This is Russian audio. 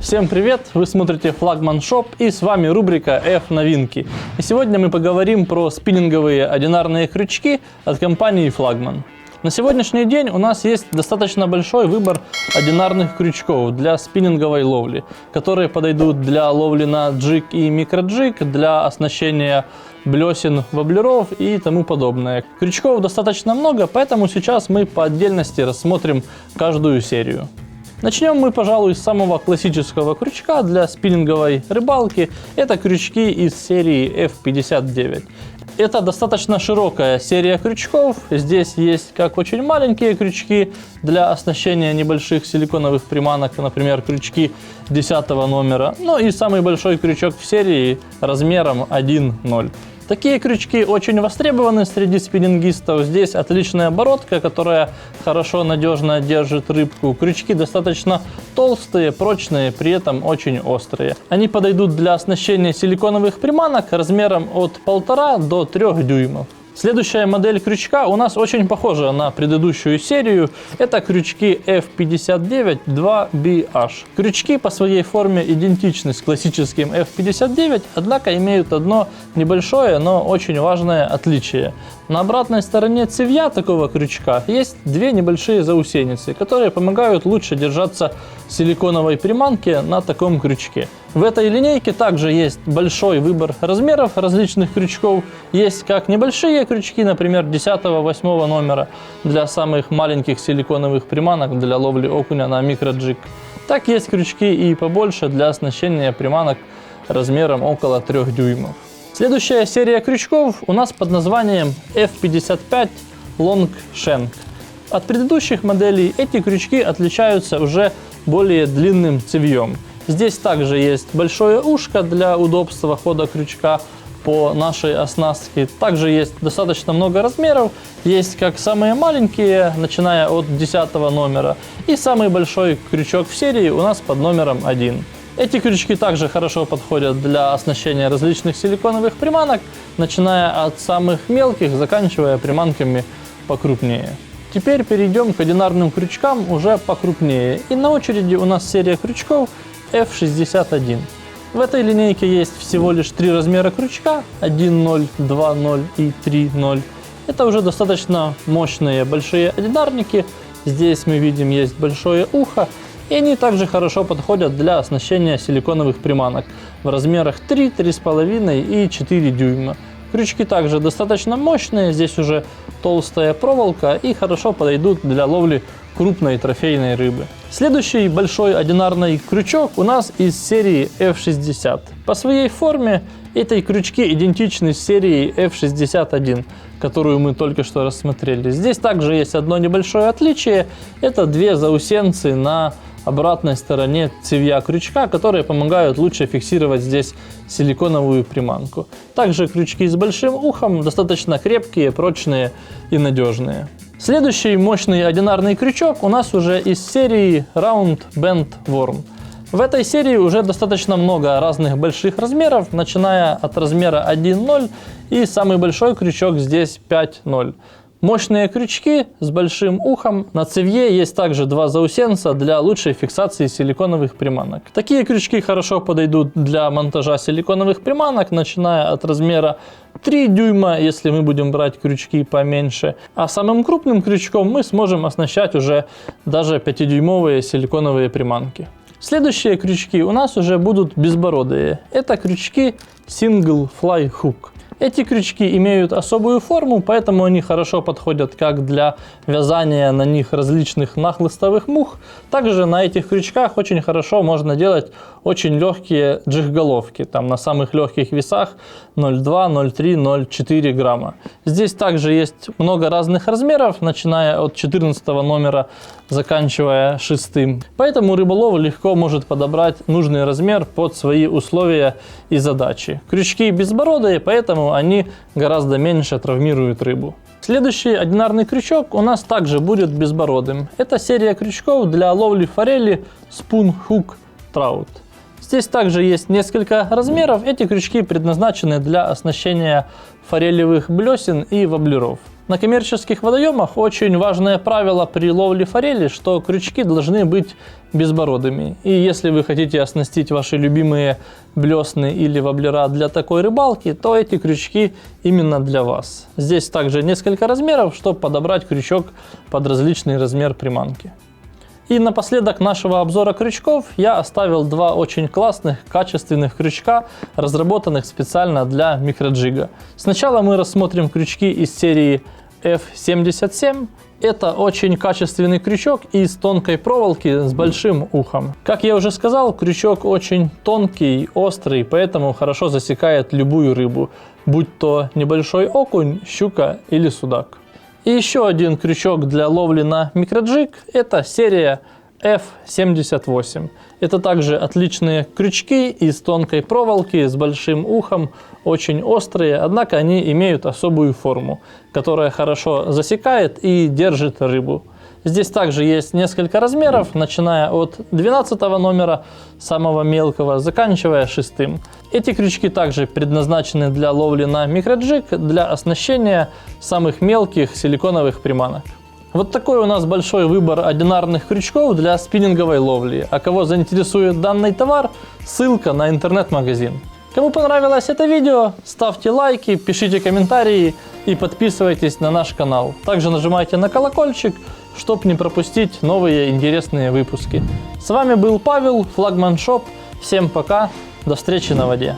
Всем привет! Вы смотрите Флагман Шоп, и с вами рубрика F-новинки. И сегодня мы поговорим про спиннинговые одинарные крючки от компании Флагман. На сегодняшний день у нас есть достаточно большой выбор одинарных крючков для спиннинговой ловли, которые подойдут для ловли на джиг и микроджиг, для оснащения блесен, воблеров и тому подобное. Крючков достаточно много, поэтому сейчас мы по отдельности рассмотрим каждую серию. Начнем мы, пожалуй, с самого классического крючка для спиннинговой рыбалки. Это крючки из серии F59. Это достаточно широкая серия крючков. Здесь есть как очень маленькие крючки для оснащения небольших силиконовых приманок, например, крючки 10 номера. Ну и самый большой крючок в серии размером 1.0. Такие крючки очень востребованы среди спиннингистов. Здесь отличная оборотка, которая хорошо, надежно держит рыбку. Крючки достаточно толстые, прочные, при этом очень острые. Они подойдут для оснащения силиконовых приманок размером от 1,5 до 3 дюймов. Следующая модель крючка у нас очень похожа на предыдущую серию. Это крючки F59 2BH. Крючки по своей форме идентичны с классическим F59, однако имеют одно небольшое, но очень важное отличие. На обратной стороне цевья такого крючка есть две небольшие заусеницы, которые помогают лучше держаться силиконовой приманки на таком крючке. В этой линейке также есть большой выбор размеров различных крючков. Есть как небольшие крючки, например, 10-8 номера для самых маленьких силиконовых приманок для ловли окуня на микроджиг. Так есть крючки и побольше для оснащения приманок размером около 3 дюймов. Следующая серия крючков у нас под названием F55 Long Shank. От предыдущих моделей эти крючки отличаются уже более длинным цевьем. Здесь также есть большое ушко для удобства хода крючка по нашей оснастке. Также есть достаточно много размеров. Есть как самые маленькие, начиная от 10 номера, и самый большой крючок в серии у нас под номером 1. Эти крючки также хорошо подходят для оснащения различных силиконовых приманок, начиная от самых мелких, заканчивая приманками покрупнее. Теперь перейдем к одинарным крючкам уже покрупнее. И на очереди у нас серия крючков F61. В этой линейке есть всего лишь 3 размера крючка: 1.0, 2.0 и 3.0. Это уже достаточно мощные большие одинарники. Здесь мы видим есть большое ухо. И они также хорошо подходят для оснащения силиконовых приманок в размерах 3, 3,5 и 4 дюйма. Крючки также достаточно мощные, здесь уже толстая проволока и хорошо подойдут для ловли крупной трофейной рыбы. Следующий большой одинарный крючок у нас из серии F60. По своей форме эти крючки идентичны с серией F61, которую мы только что рассмотрели. Здесь также есть одно небольшое отличие. Это две заусенцы на обратной стороне цевья крючка, которые помогают лучше фиксировать здесь силиконовую приманку. Также крючки с большим ухом достаточно крепкие, прочные и надежные. Следующий мощный одинарный крючок у нас уже из серии Round Bend Worm. В этой серии уже достаточно много разных больших размеров, начиная от размера 1.0, и самый большой крючок здесь 5.0. Мощные крючки с большим ухом. На цевье есть также два заусенца для лучшей фиксации силиконовых приманок. Такие крючки хорошо подойдут для монтажа силиконовых приманок, начиная от размера 3 дюйма, если мы будем брать крючки поменьше. А самым крупным крючком мы сможем оснащать уже даже 5-дюймовые силиконовые приманки. Следующие крючки у нас уже будут безбородые. Это крючки Single Fly Hook. Эти крючки имеют особую форму, поэтому они хорошо подходят как для вязания на них различных нахлыстовых мух. Также на этих крючках очень хорошо можно делать очень легкие джиг-головки. Там на самых легких весах 0,2, 0,3, 0,4 грамма. Здесь также есть много разных размеров, начиная от 14 номера, заканчивая 6. Поэтому рыболов легко может подобрать нужный размер под свои условия и задачи. Крючки безбородые, поэтому они гораздо меньше травмируют рыбу. Следующий одинарный крючок у нас также будет безбородым. Это серия крючков для ловли форели Spoon Hook Trout. Здесь также есть несколько размеров. Эти крючки предназначены для оснащения форелевых блесен и воблеров. На коммерческих водоемах очень важное правило при ловле форели, что крючки должны быть безбородыми. И если вы хотите оснастить ваши любимые блесны или воблера для такой рыбалки, то эти крючки именно для вас. Здесь также несколько размеров, чтобы подобрать крючок под различный размер приманки. И напоследок нашего обзора крючков я оставил два очень классных, качественных крючка, разработанных специально для микроджига. Сначала мы рассмотрим крючки из серии F77. Это очень качественный крючок из тонкой проволоки с большим ухом. Как я уже сказал, крючок очень тонкий, острый, поэтому хорошо засекает любую рыбу, будь то небольшой окунь, щука или судак. И еще один крючок для ловли на микроджиг – это серия F78. Это также отличные крючки из тонкой проволоки с большим ухом, очень острые, однако они имеют особую форму, которая хорошо засекает и держит рыбу. Здесь также есть несколько размеров, начиная от 12 номера, самого мелкого, заканчивая 6. Эти крючки также предназначены для ловли на микроджиг, для оснащения самых мелких силиконовых приманок. Вот такой у нас большой выбор одинарных крючков для спиннинговой ловли. А кого заинтересует данный товар, ссылка на интернет-магазин. Кому понравилось это видео, ставьте лайки, пишите комментарии и подписывайтесь на наш канал. Также нажимайте на колокольчик, чтобы не пропустить новые интересные выпуски. С вами был Павел, Флагман Шоп. Всем пока, до встречи на воде.